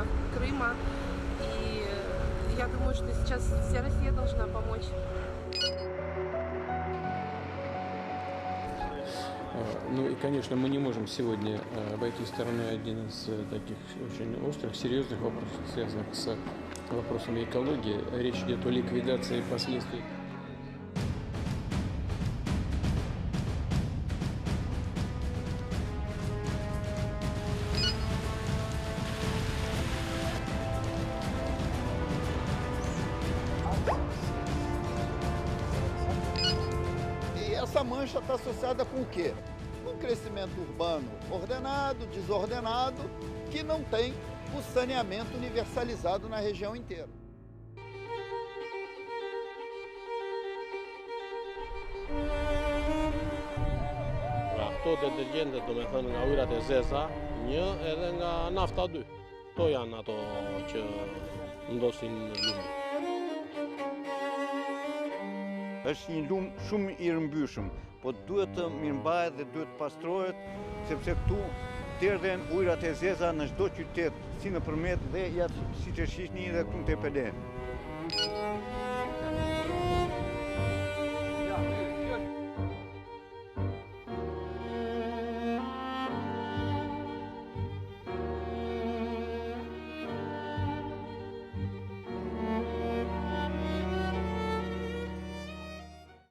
регионах Крыма. И я думаю, что сейчас вся Россия должна помочь. Ну и, конечно, мы не можем сегодня обойти стороной один из таких очень острых, серьезных вопросов, связанных с вопросами экологии. Речь идет о ликвидации последствий. E essa mancha está associada com o quê? Um crescimento urbano ordenado, desordenado, que não tem o saneamento universalizado na região inteira. Këto detergjente, do me thënë nga ujrat e zeza, një edhe nga nafta 2. Këto janë ato që ndosin lumin. Është një lum shumë i rëmbyshëm, po duhet të mirëmbahet dhe duhet të pastrohet, sepse këtu derdhen ujrat e zeza në çdo qytet, si nëpërmjet dhe ja siç e shihni edhe këtu në Tepelen.